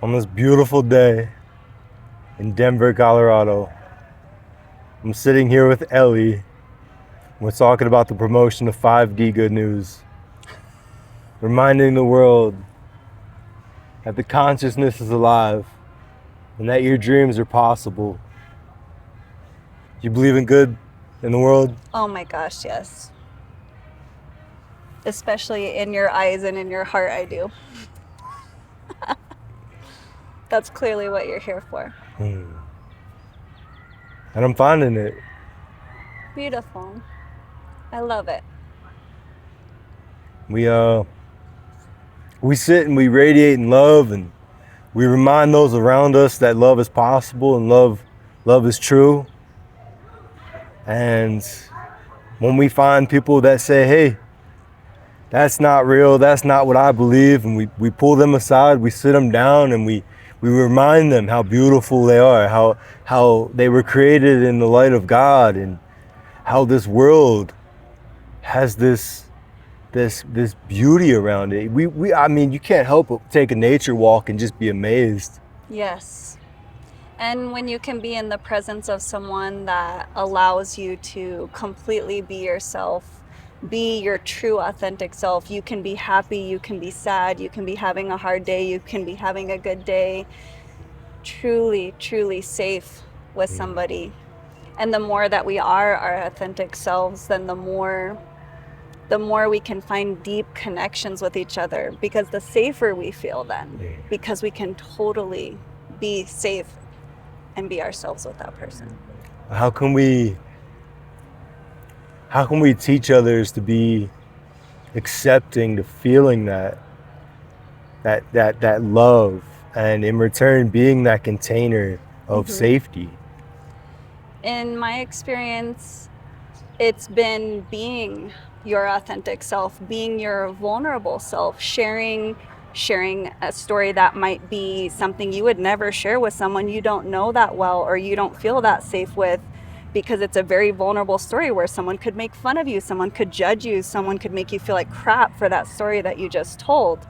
On this beautiful day in Denver, Colorado, I'm sitting here with Ellie. We're talking about the promotion of 5D good news, reminding the world that the consciousness is alive and that your dreams are possible. You believe in good in the world? Oh my gosh, yes. Especially in your eyes and in your heart, I do. That's clearly what you're here for. And I'm finding it. Beautiful. I love it. We sit and we radiate in love, and we remind those around us that love is possible and love is true. And when we find people that say, hey, that's not real, that's not what I believe, and we pull them aside, we sit them down, and we remind them how beautiful they are, how they were created in the light of God, and how this world has this beauty around it. I mean, you can't help but take a nature walk and just be amazed. Yes. And when you can be in the presence of someone that allows you to completely be yourself, be your true authentic self, you can be happy, you can be sad, you can be having a hard day, you can be having a good day, truly, truly safe with somebody. And the more that we are our authentic selves, then the more we can find deep connections with each other, because the safer we feel then, because we can totally be safe and be ourselves with that person. How can we teach others to be accepting, to feeling that love, and in return being that container of safety? In my experience, it's been being your authentic self, being your vulnerable self, sharing a story that might be something you would never share with someone you don't know that well or you don't feel that safe with, because it's a very vulnerable story where someone could make fun of you, someone could judge you, someone could make you feel like crap for that story that you just told.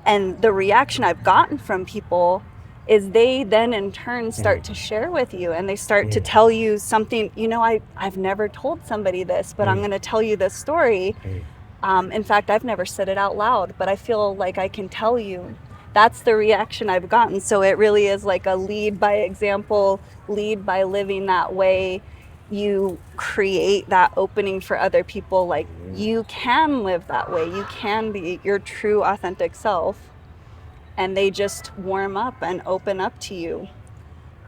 And the reaction I've gotten from people is they then in turn start to share with you, and they start to tell you something, I've never told somebody this, but I'm going to tell you this story. In fact, I've never said it out loud, but I feel like I can tell you. That's the reaction I've gotten. So it really is like a lead by example, lead by living that way. You create that opening for other people. Like, you can live that way. You can be your true authentic self. And they just warm up and open up to you.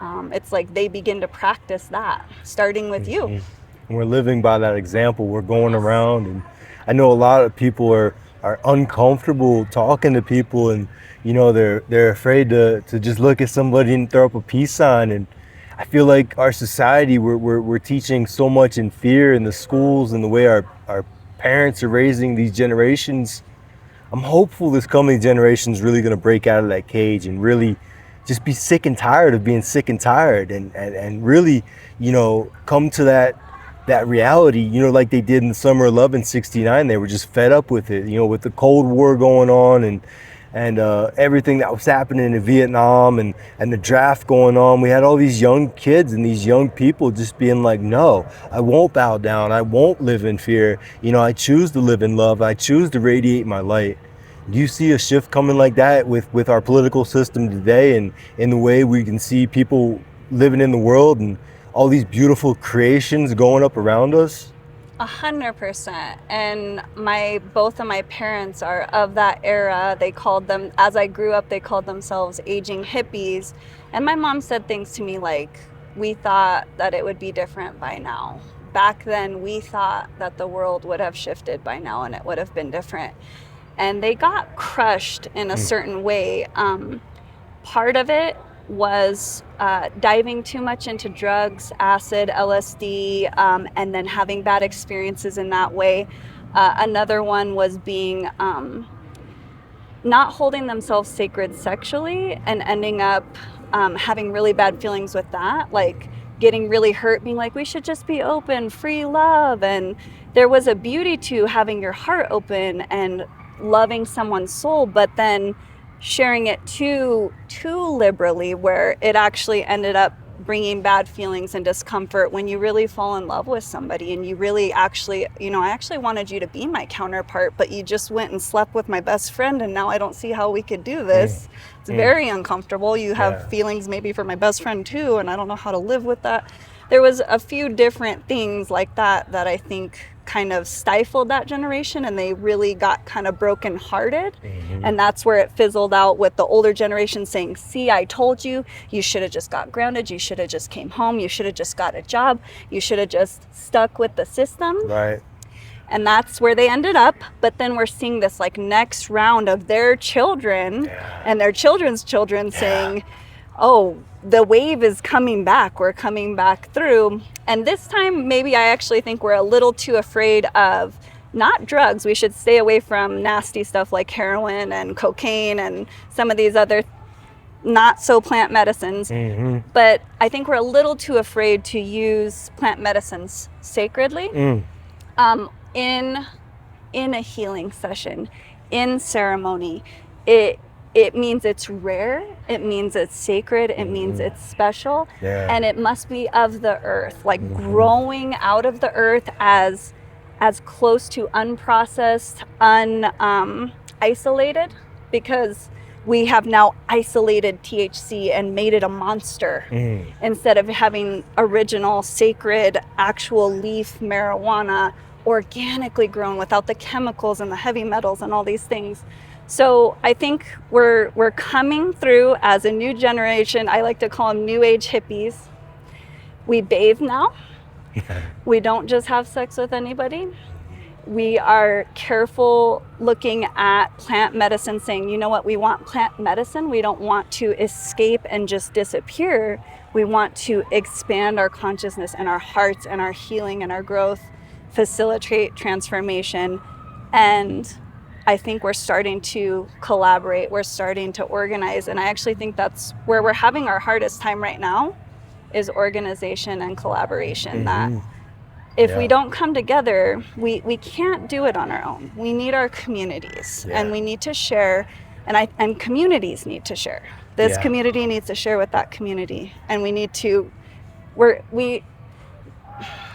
It's like they begin to practice that, starting with you. And we're living by that example. We're going around, and I know a lot of people are uncomfortable talking to people, and they're afraid to just look at somebody and throw up a peace sign. And I feel like our society, we're teaching so much in fear in the schools, and the way our parents are raising these generations. I'm hopeful this coming generation is really going to break out of that cage and really just be sick and tired of being sick and tired, and really, come to that reality, like they did in the summer of love in '69. They were just fed up with it, with the Cold War going on, and everything that was happening in Vietnam, and the draft going on. We had all these young kids and these young people just being like, no, I won't bow down. I won't live in fear. I choose to live in love. I choose to radiate my light. Do you see a shift coming like that with our political system today, and in the way we can see people living in the world and all these beautiful creations going up around us? 100%. And both of my parents are of that era. They called them, as I grew up, they called themselves aging hippies. And my mom said things to me like, we thought that it would be different by now. Back then, we thought that the world would have shifted by now and it would have been different. And they got crushed in a certain way. Part of it was diving too much into drugs, acid, LSD, and then having bad experiences in that way. Another one was being not holding themselves sacred sexually and ending up having really bad feelings with that, like getting really hurt, being like, we should just be open, free love. And there was a beauty to having your heart open and loving someone's soul, but then sharing it too liberally, where it actually ended up bringing bad feelings and discomfort when you really fall in love with somebody and you really actually, I actually wanted you to be my counterpart, but you just went and slept with my best friend, and now I don't see how we could do this. It's very uncomfortable. You have feelings maybe for my best friend too, and I don't know how to live with that. There was a few different things like that I think kind of stifled that generation, and they really got kind of brokenhearted. And that's where it fizzled out with the older generation saying, see, I told you, you should have just got grounded, you should have just came home, you should have just got a job, you should have just stuck with the system. Right. And that's where they ended up. But then we're seeing this like next round of their children and their children's children saying, oh, the wave is coming back. We're coming back through. And this time, maybe I actually think we're a little too afraid of not drugs. We should stay away from nasty stuff like heroin and cocaine and some of these other not so plant medicines. But I think we're a little too afraid to use plant medicines sacredly in a healing session, in ceremony. It means it's rare, it means it's sacred, it means it's special, and it must be of the earth, like growing out of the earth as close to unprocessed, isolated, because we have now isolated THC and made it a monster instead of having original, sacred, actual leaf marijuana, organically grown without the chemicals and the heavy metals and all these things. So I think we're coming through as a new generation. I like to call them new age hippies. We bathe now. We don't just have sex with anybody. We are careful looking at plant medicine, saying, you know what, we want plant medicine. We don't want to escape and just disappear. We want to expand our consciousness and our hearts and our healing and our growth, facilitate transformation. And I think we're starting to collaborate, we're starting to organize, and I actually think that's where we're having our hardest time right now, is organization and collaboration. That if we don't come together, we can't do it on our own. We need our communities, and we need to share, and communities need to share. This community needs to share with that community, and we need to,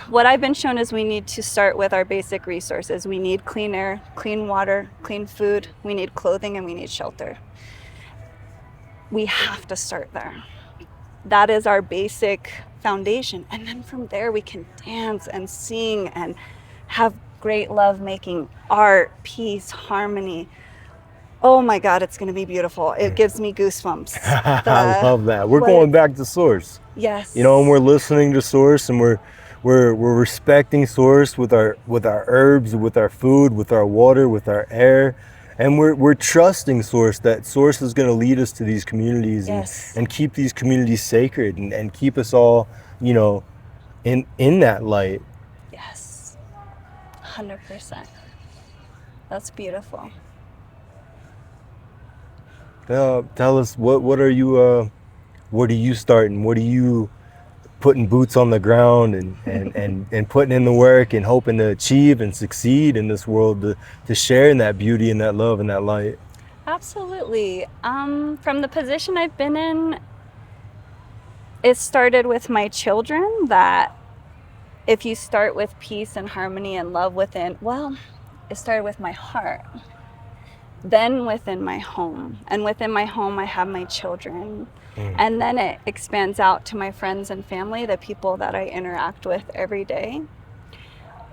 what I've been shown is we need to start with our basic resources. We need clean air, clean water, clean food. We need clothing, and we need shelter. We have to start there. That is our basic foundation. And then from there, we can dance and sing and have great love making, art, peace, harmony. Oh my God, it's going to be beautiful. It gives me goosebumps. I love that. We're going back to source. Yes. And we're listening to source, and we're respecting source with our herbs, with our food, with our water, with our air, and we're trusting source, that source is going to lead us to these communities and keep these communities sacred and keep us all, in that light. Yes, 100%. That's beautiful. Tell us, what are you starting? What are you putting boots on the ground and putting in the work and hoping to achieve and succeed in this world, to share in that beauty and that love and that light? Absolutely. From the position I've been in, it started with my children, that if you start with peace and harmony and love within, it started with my heart, then within my home, and within my home I have my children. And then it expands out to my friends and family, the people that I interact with every day.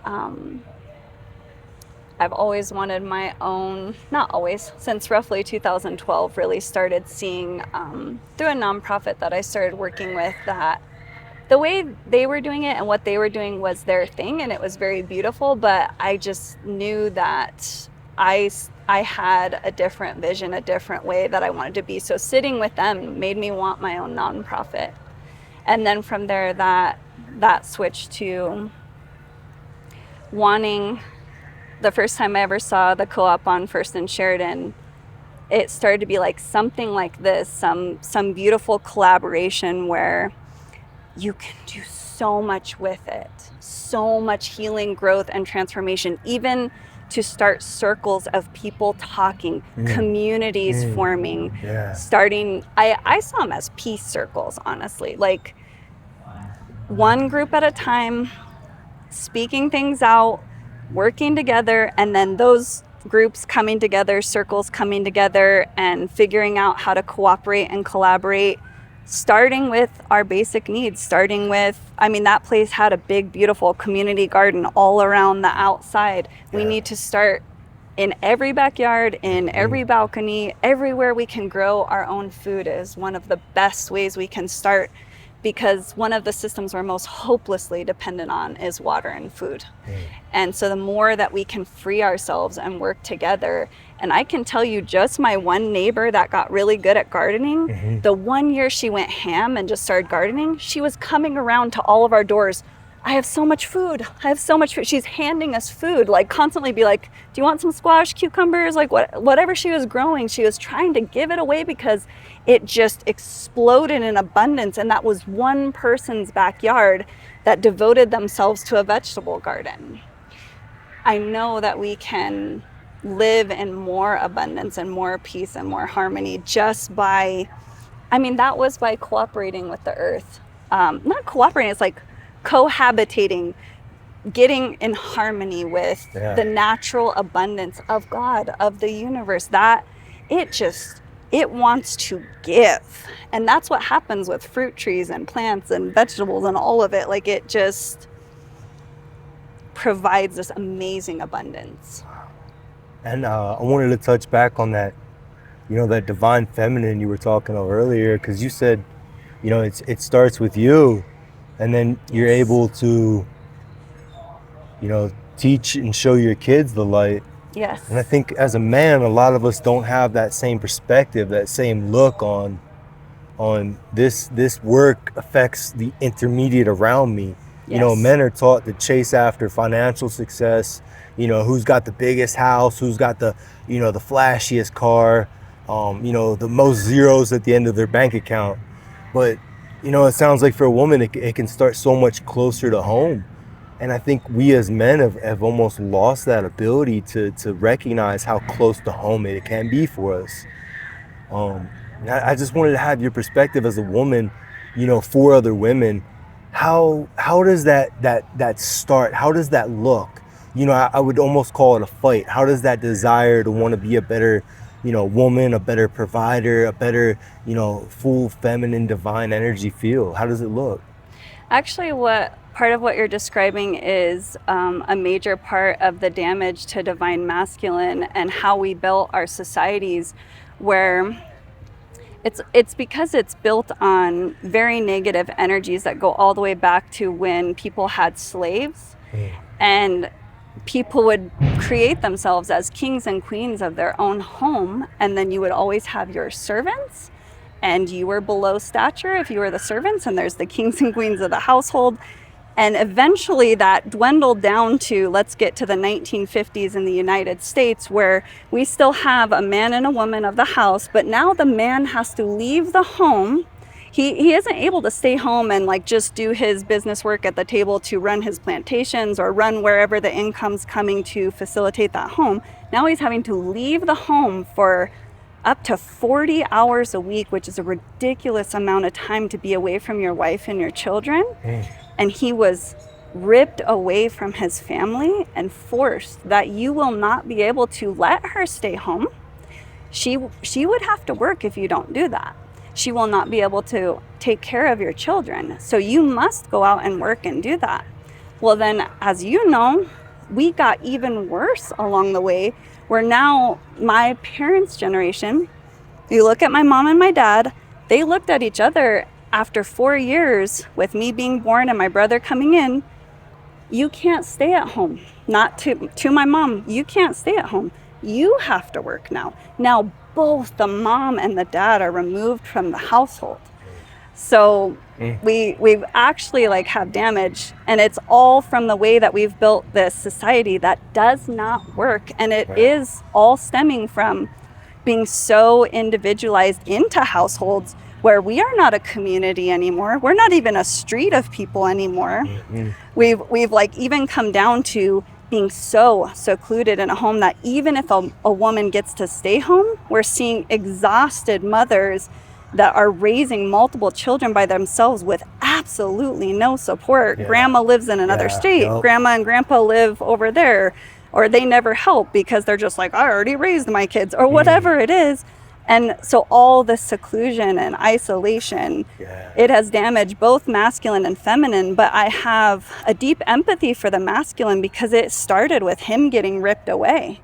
I've always wanted my own, not always, since roughly 2012, really started seeing through a nonprofit that I started working with, that the way they were doing it and what they were doing was their thing, and it was very beautiful, but I just knew that I had a different vision, a different way that I wanted to be. So sitting with them made me want my own nonprofit. And then from there, that switched to wanting, the first time I ever saw the co-op on First and Sheridan, it started to be like something like this, some beautiful collaboration where you can do so much with it, so much healing, growth, and transformation, even to start circles of people talking, communities forming, Yeah. starting, I saw them as peace circles, honestly, like one group at a time, speaking things out, working together, and then those groups coming together, circles coming together and figuring out how to cooperate and collaborate, starting with our basic needs, starting with, I mean, that place had a big, beautiful community garden all around the outside. We need to start in every backyard, in every balcony, everywhere we can grow our own food is one of the best ways we can start, because one of the systems we're most hopelessly dependent on is water and food. And so the more that we can free ourselves and work together, and I can tell you, just my one neighbor that got really good at gardening, the one year she went ham and just started gardening, she was coming around to all of our doors. I have so much food. I have so much food. She's handing us food, like constantly be like, do you want some squash, cucumbers? Like whatever she was growing, she was trying to give it away because it just exploded in abundance. And that was one person's backyard that devoted themselves to a vegetable garden. I know that we can live in more abundance and more peace and more harmony just by, I mean, that was by cooperating with the earth. Not cooperating, it's like cohabitating, getting in harmony with the natural abundance of God, of the universe, that it wants to give. And that's what happens with fruit trees and plants and vegetables and all of it. Like, it just provides this amazing abundance. And I wanted to touch back on that, that divine feminine you were talking of earlier, because you said, it starts with you, and then you're able to, teach and show your kids the light. Yes. And I think as a man, a lot of us don't have that same perspective, that same look on this work affects the intermediate around me. Yes. Men are taught to chase after financial success, who's got the biggest house, who's got the, the flashiest car, the most zeros at the end of their bank account. But, it sounds like for a woman, it can start so much closer to home. And I think we as men have almost lost that ability to recognize how close to home it can be for us. I just wanted to have your perspective as a woman, for other women. How does that start? How does that look? I would almost call it a fight. How does that desire to want to be a better, woman, a better provider, a better, full feminine divine energy feel? How does it look? Actually, part of what you're describing is a major part of the damage to divine masculine and how we built our societies, where it's because it's built on very negative energies that go all the way back to when people had slaves, and people would create themselves as kings and queens of their own home, and then you would always have your servants, and you were below stature if you were the servants, and there's the kings and queens of the household. And eventually that dwindled down to, let's get to the 1950s in the United States, where we still have a man and a woman of the house, but now the man has to leave the home. He isn't able to stay home and just do his business work at the table to run his plantations or run wherever the income's coming to facilitate that home. Now he's having to leave the home for up to 40 hours a week, which is a ridiculous amount of time to be away from your wife and your children. And he was ripped away from his family and forced that you will not be able to let her stay home. She would have to work if you don't do that. She will not be able to take care of your children. So you must go out and work and do that. Well, then, as you know, we got even worse along the way, where now my parents' generation, you look at my mom and my dad, they looked at each other after 4 years with me being born and my brother coming in. You can't stay at home. Not to my mom, you can't stay at home. You have to work now. Now both the mom and the dad are removed from the household. So we've actually have damage, and it's all from the way that we've built this society that does not work. And it is all stemming from being so individualized into households where we are not a community anymore. We're not even a street of people anymore. We've even come down to being so secluded in a home that even if a woman gets to stay home, we're seeing exhausted mothers that are raising multiple children by themselves with absolutely no support. Yeah. Grandma lives in another state. Yep. Grandma and grandpa live over there, or they never help because they're just like, I already raised my kids, or whatever it is. And so all this seclusion and isolation, it has damaged both masculine and feminine. But I have a deep empathy for the masculine because it started with him getting ripped away,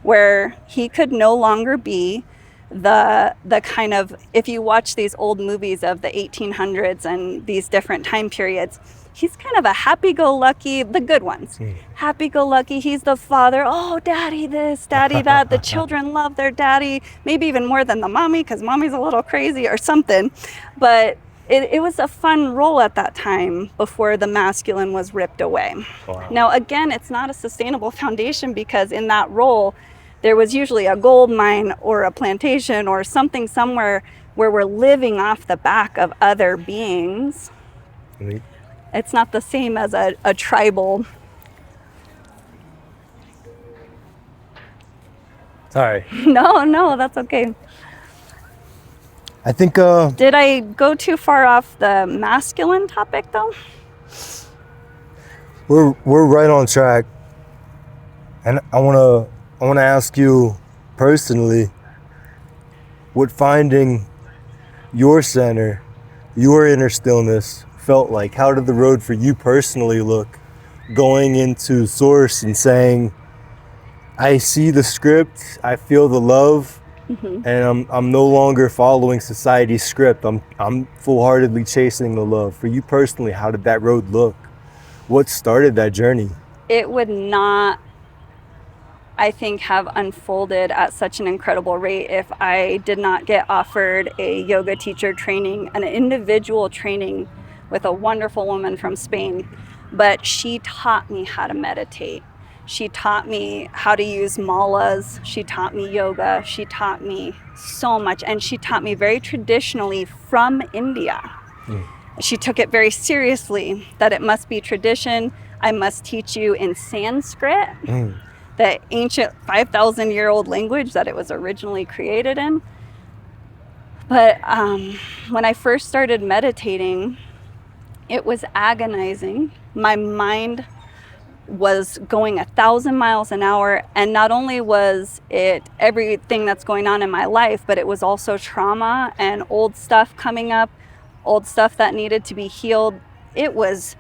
where he could no longer be the kind of, if you watch these old movies of the 1800s and these different time periods, he's kind of a happy-go-lucky, the good ones. Happy-go-lucky, he's the father. Oh, daddy this, daddy that. The children love their daddy, maybe even more than the mommy because mommy's a little crazy or something. But it was a fun role at that time before the masculine was ripped away. Wow. Now, again, it's not a sustainable foundation because in that role, there was usually a gold mine or a plantation or something somewhere where we're living off the back of other beings. It's not the same as a tribal. Sorry. No, that's okay. I think Did I go too far off the masculine topic though? we're right on track. And I wanna ask you personally, what finding your center, your inner stillness felt like. How did the road for you personally look, going into source and saying, I see the script, I feel the love, and I'm no longer following society's script. I'm full-heartedly chasing the love. For you personally, how did that road look? What started that journey? It would not, I think, have unfolded at such an incredible rate if I did not get offered a yoga teacher training, an individual training with a wonderful woman from Spain. But she taught me how to meditate. She taught me how to use malas. She taught me yoga. She taught me so much. And she taught me very traditionally from India. She took it very seriously that it must be tradition. I must teach you in Sanskrit, the ancient 5,000-year-old language that it was originally created in. But when I first started meditating, it was agonizing. My mind was going 1,000 miles an hour, and not only was it everything that's going on in my life, but it was also trauma and old stuff coming up, old stuff that needed to be healed. It was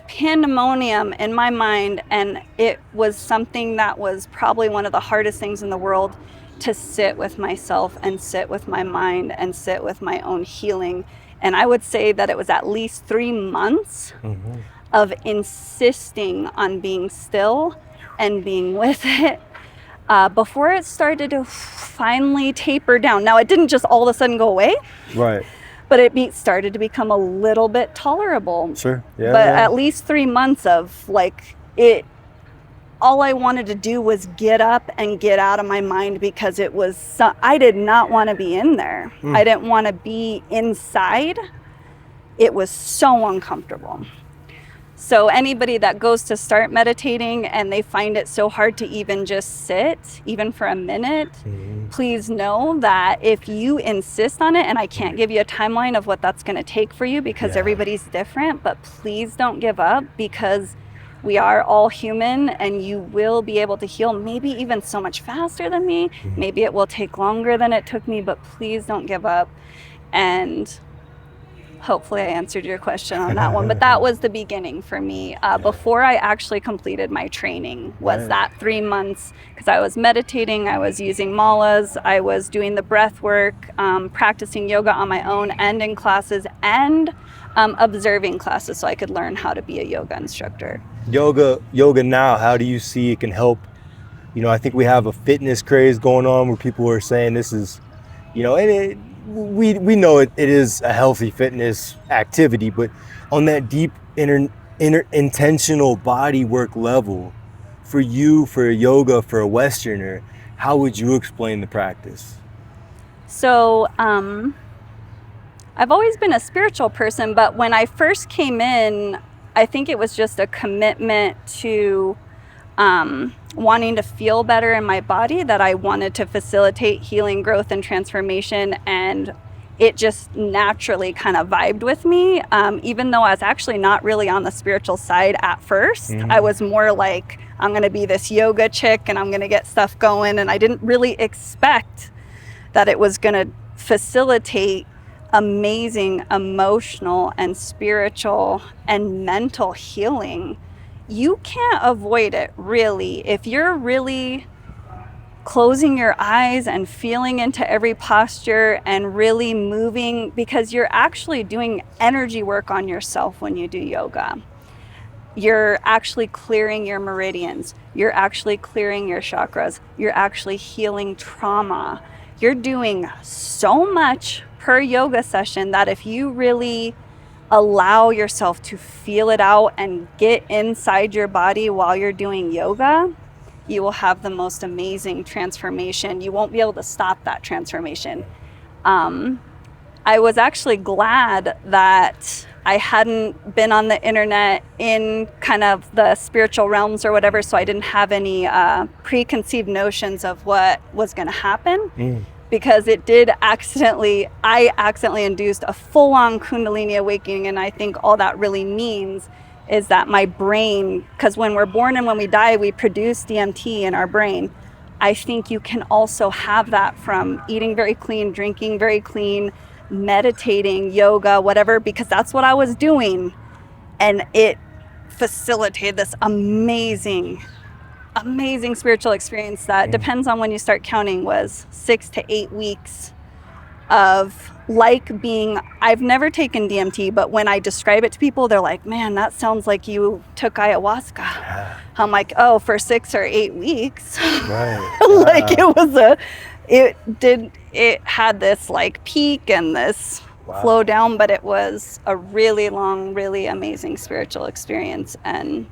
pandemonium in my mind, and it was something that was probably one of the hardest things in the world, to sit with myself and sit with my mind and sit with my own healing. And I would say that it was at least 3 months of insisting on being still and being with it before it started to finally taper down. Now, it didn't just all of a sudden go away. Right. But it started to become a little bit tolerable. Sure. Yeah. But at least 3 months of it, all I wanted to do was get up and get out of my mind because it was, I did not want to be in there. I didn't want to be inside. It was so uncomfortable. So anybody that goes to start meditating and they find it so hard to even just sit, even for a minute, please know that if you insist on it, and I can't give you a timeline of what that's going to take for you because everybody's different, but please don't give up, because we are all human and you will be able to heal, maybe even so much faster than me. Maybe it will take longer than it took me, but please don't give up. And hopefully I answered your question on that one, but that was the beginning for me. Before I actually completed my training was that 3 months, because I was meditating, I was using malas, I was doing the breath work, practicing yoga on my own and in classes, and observing classes so I could learn how to be a yoga instructor. Yoga now, how do you see it can help? You know, I think we have a fitness craze going on where people are saying this is, you know, and we know it is a healthy fitness activity, but on that deep inner intentional body work level, for you, for yoga, for a Westerner, how would you explain the practice? So I've always been a spiritual person, but when I first came in, I think it was just a commitment to wanting to feel better in my body, that I wanted to facilitate healing, growth, and transformation. And it just naturally kind of vibed with me. Even though I was actually not really on the spiritual side at first, I was more like, I'm going to be this yoga chick and I'm going to get stuff going. And I didn't really expect that it was going to facilitate amazing emotional and spiritual and mental healing. You can't avoid it, really. If you're really closing your eyes and feeling into every posture and really moving, because you're actually doing energy work on yourself when you do yoga. You're actually clearing your meridians. You're actually clearing your chakras. You're actually healing trauma. You're doing so much per yoga session that if you really allow yourself to feel it out and get inside your body while you're doing yoga, you will have the most amazing transformation. You won't be able to stop that transformation. I was actually glad that I hadn't been on the internet in kind of the spiritual realms or whatever, so I didn't have any preconceived notions of what was going to happen. Because it did I accidentally induced a full-on Kundalini awakening. And I think all that really means is that my brain, because when we're born and when we die, we produce DMT in our brain. I think you can also have that from eating very clean, drinking very clean, meditating, yoga, whatever, because that's what I was doing. And it facilitated this amazing spiritual experience that depends on when you start counting, was 6 to 8 weeks of I've never taken DMT, but when I describe it to people, they're like, man, that sounds like you took ayahuasca. Yeah. I'm like, oh, for 6 or 8 weeks. Right. Like it had this like peak and this flow down, but it was a really long, really amazing spiritual experience. And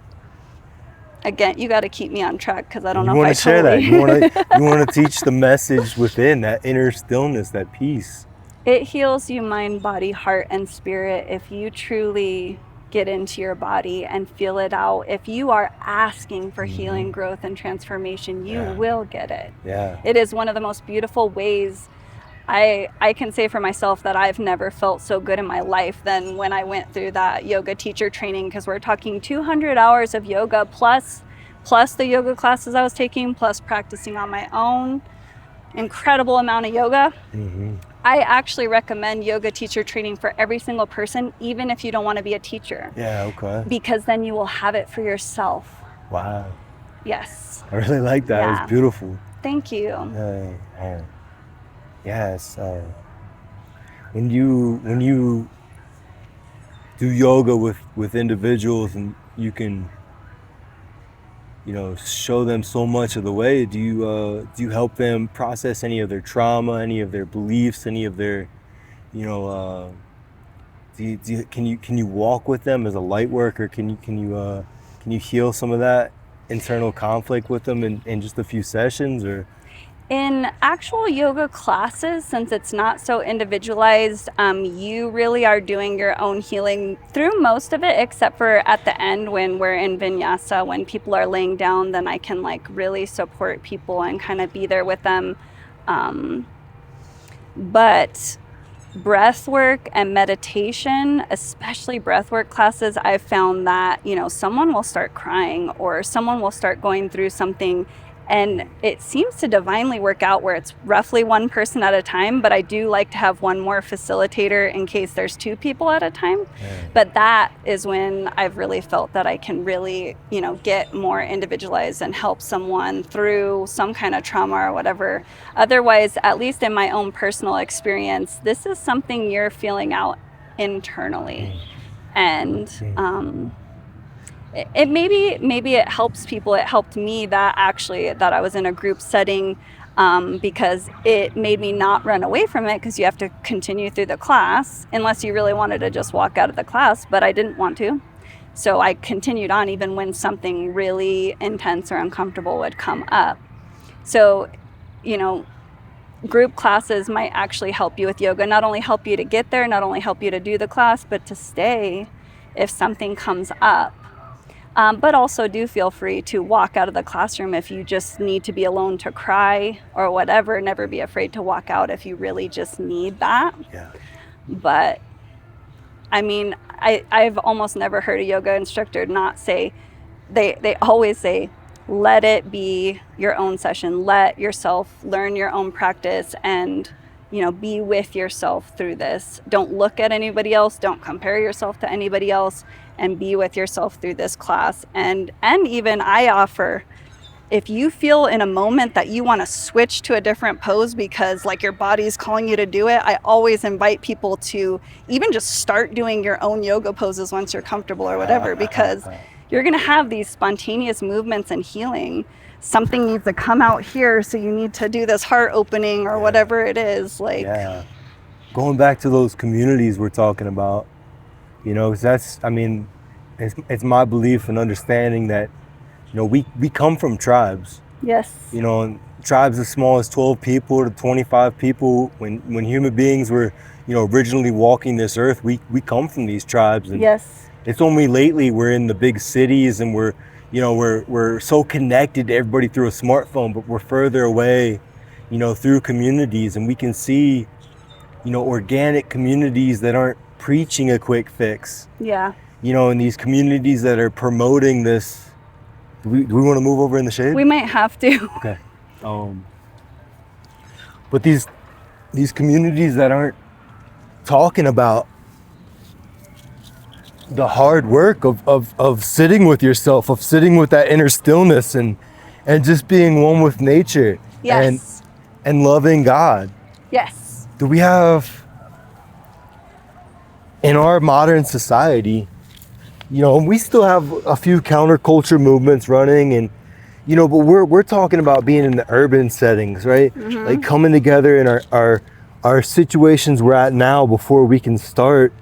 again, you got to keep me on track because I don't know if I share that. You want to teach the message within that inner stillness, that peace. It heals you mind, body, heart, and spirit if you truly get into your body and feel it out. If you are asking for healing, growth, and transformation, you will get it. Yeah. It is one of the most beautiful ways. I can say for myself that I've never felt so good in my life than when I went through that yoga teacher training, because we're talking 200 hours of yoga plus the yoga classes I was taking, plus practicing on my own. Incredible amount of yoga. I actually recommend yoga teacher training for every single person, even if you don't want to be a teacher. Yeah, okay. Because then you will have it for yourself. Wow. Yes. I really like that. Yeah. It was beautiful. Thank you. Yes. When you do yoga with individuals and you can, show them so much of the way, do you help them process any of their trauma, any of their beliefs, any of their, can you walk with them as a light worker? Can you heal some of that internal conflict with them in just a few sessions? Or in actual yoga classes, since it's not so individualized, you really are doing your own healing through most of it, except for at the end when we're in vinyasa, when people are laying down, then I can really support people and kind of be there with them. But breath work and meditation, especially breath work classes, I've found that, someone will start crying or someone will start going through something. And it seems to divinely work out where it's roughly one person at a time, but I do like to have one more facilitator in case there's 2 people at a time. Yeah. But that is when I've really felt that I can really, get more individualized and help someone through some kind of trauma or whatever. Otherwise, at least in my own personal experience, this is something you're feeling out internally. And it maybe it helps people. It helped me that I was in a group setting, because it made me not run away from it, because you have to continue through the class unless you really wanted to just walk out of the class, but I didn't want to. So I continued on even when something really intense or uncomfortable would come up. So, group classes might actually help you with yoga, not only help you to get there, not only help you to do the class, but to stay if something comes up. But also do feel free to walk out of the classroom if you just need to be alone to cry or whatever. Never be afraid to walk out if you really just need that. Yeah. But I mean, I've almost never heard a yoga instructor not say, they always say, let it be your own session. Let yourself learn your own practice and, be with yourself through this. Don't look at anybody else. Don't compare yourself to anybody else, and be with yourself through this class. And even I offer, if you feel in a moment that you want to switch to a different pose because like your body's calling you to do it, I always invite people to even just start doing your own yoga poses once you're comfortable or whatever, because you're going to have these spontaneous movements and healing. Something needs to come out here, so you need to do this heart opening or whatever it is. Going back to those communities we're talking about, 'cause that's, it's my belief and understanding that, we come from tribes. Yes. And tribes as small as 12 people to 25 people. When human beings were, originally walking this earth, we come from these tribes. And yes. It's only lately we're in the big cities and we're so connected to everybody through a smartphone, but we're further away, through communities, and we can see, organic communities that aren't preaching a quick fix. Yeah. And these communities that are promoting this. Do we want to move over in the shade? We might have to. Okay. But these communities that aren't talking about the hard work of sitting with yourself, of sitting with that inner stillness and just being one with nature. Yes. And loving God. Yes. Do we have, in our modern society, we still have a few counterculture movements running, and but we're talking about being in the urban settings, right? Mm-hmm. Like coming together in our situations we're at now before we can start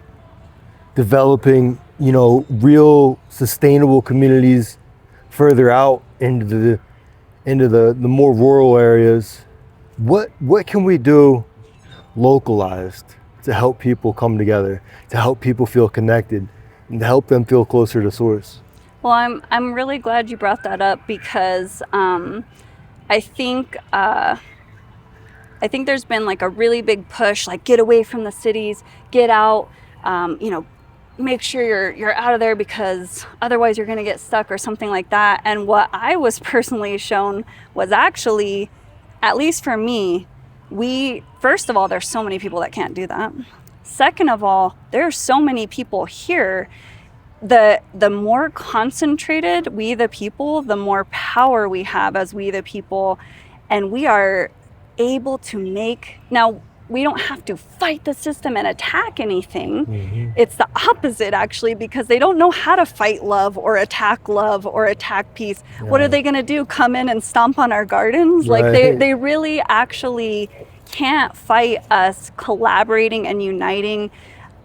developing, real sustainable communities further out into the more rural areas. What can we do localized to help people come together, to help people feel connected, and to help them feel closer to source? Well, I'm really glad you brought that up, because I think there's been like a really big push, like get away from the cities, get out, make sure you're out of there because otherwise you're going to get stuck or something like that. And what I was personally shown was actually, at least for me, first of all, there's so many people that can't do that. Second of all, there are so many people here. The more concentrated we the people, the more power we have as we the people, and we are able to now we don't have to fight the system and attack anything. Mm-hmm. It's the opposite, actually, because they don't know how to fight love or attack peace. Right. What are they going to do? Come in and stomp on our gardens? Right. Like they really actually can't fight us collaborating and uniting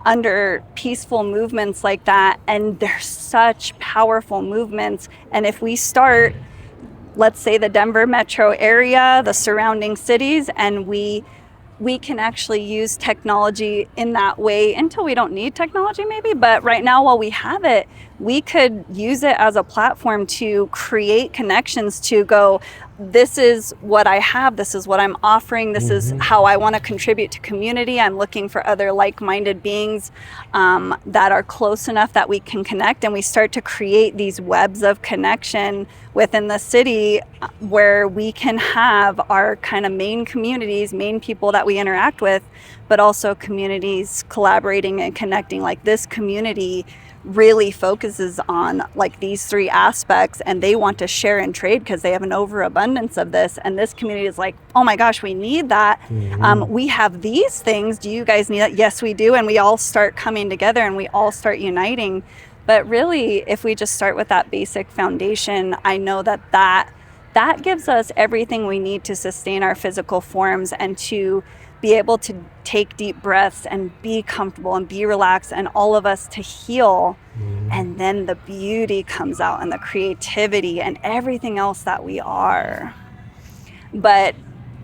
under peaceful movements like that. And they're such powerful movements. And if we start, let's say the Denver metro area, the surrounding cities, and we can actually use technology in that way until we don't need technology maybe, but right now while we have it, we could use it as a platform to create connections, to go, this is what I have, this is what I'm offering, this is how I want to contribute to community. I'm looking for other like-minded beings that are close enough that we can connect, and we start to create these webs of connection within the city where we can have our kind of main communities, main people that we interact with, but also communities collaborating and connecting. Like this community really focuses on like these three aspects, and they want to share and trade because they have an overabundance of this. And this community is like, oh my gosh, we need that. We have these things. Do you guys need that? Yes, we do. And we all start coming together and we all start uniting. But really, if we just start with that basic foundation, I know that gives us everything we need to sustain our physical forms and to be able to take deep breaths and be comfortable and be relaxed, and all of us to heal. And then the beauty comes out and the creativity and everything else that we are. But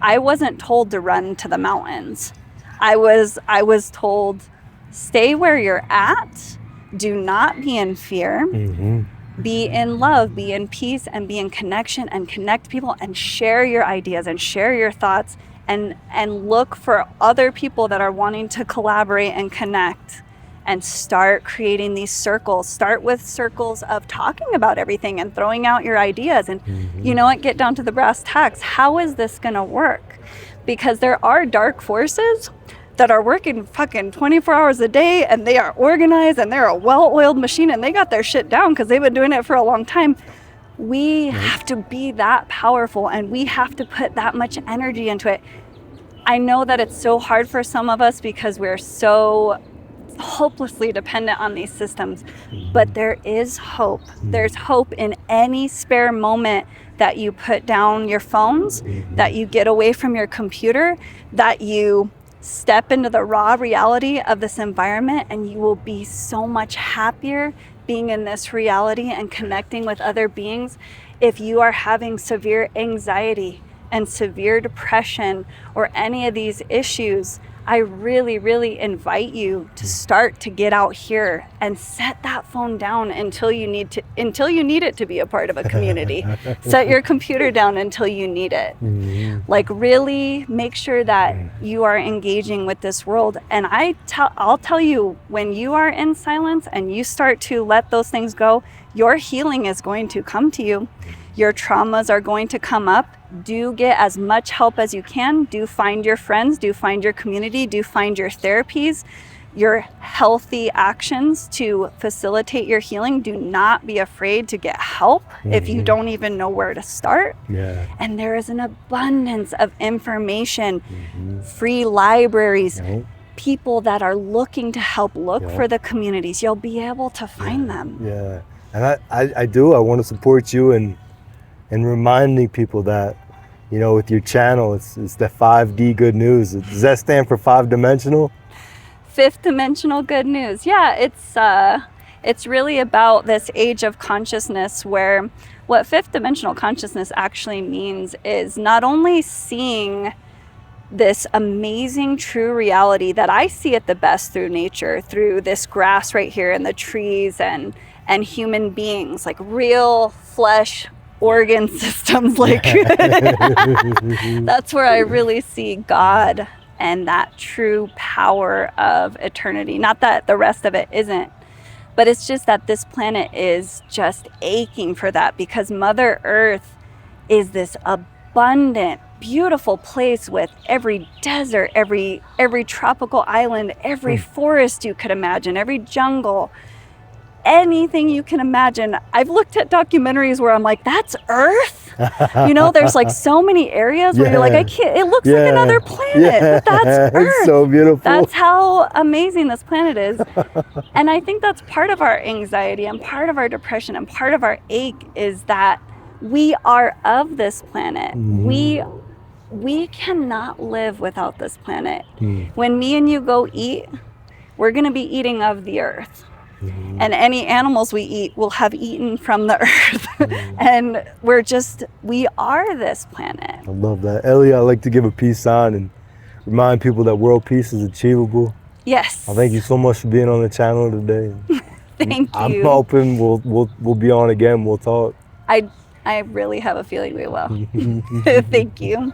I wasn't told to run to the mountains. I was told, stay where you're at. Do not be in fear. be in love, be in peace, and be in connection, and connect people, and share your ideas and share your thoughts, and look for other people that are wanting to collaborate and connect, and start creating these circles. Start with circles of talking about everything and throwing out your ideas, and you know what, get down to the brass tacks. How is this gonna work? Because there are dark forces that are working fucking 24 hours a day, and they are organized, and they're a well-oiled machine, and they got their shit down because they've been doing it for a long time. We have to be that powerful, and we have to put that much energy into it. I know that it's so hard for some of us because we're so hopelessly dependent on these systems, but there is hope. There's hope in any spare moment that you put down your phones, that you get away from your computer, that you step into the raw reality of this environment, and you will be so much happier being in this reality and connecting with other beings. If you are having severe anxiety and severe depression or any of these issues, I really, really invite you to start to get out here and set that phone down until you need it to be a part of a community. Set your computer down until you need it. Like, really make sure that you are engaging with this world. And I'll tell you, when you are in silence and you start to let those things go, your healing is going to come to you. Your traumas are going to come up. Do get as much help as you can. Do find your friends, do find your community, do find your therapies, your healthy actions to facilitate your healing. Do not be afraid to get help if you don't even know where to start. And there is an abundance of information, free libraries, people that are looking to help. Look for the communities. You'll be able to find them. And I want to support you and reminding people that, you know, with your channel, it's the 5D good news. Does that stand for 5-dimensional? 5th dimensional good news. Yeah, it's really about this age of consciousness, where what 5th dimensional consciousness actually means is not only seeing this amazing true reality that I see at the best through nature, through this grass right here and the trees and human beings, like real flesh organ systems, like that's where I really see God and that true power of eternity. Not that the rest of it isn't, but it's just that this planet is just aching for that, because Mother Earth is this abundant, beautiful place with every desert, every tropical island, every forest you could imagine, every jungle, anything you can imagine. I've looked at documentaries where I'm like, that's Earth? You know, there's like so many areas where you're like, I can't, it looks like another planet, but that's Earth. It's so beautiful. That's how amazing this planet is. And I think that's part of our anxiety and part of our depression and part of our ache, is that we are of this planet. We cannot live without this planet. When me and you go eat, we're going to be eating of the earth. And any animals we eat will have eaten from the earth. And we are this planet. I love that. Ellie, I'd like to give a peace sign and remind people that world peace is achievable. Yes. I thank you so much for being on the channel today. Thank you. I'm hoping we'll be on again. We'll talk. I really have a feeling we will. Thank you.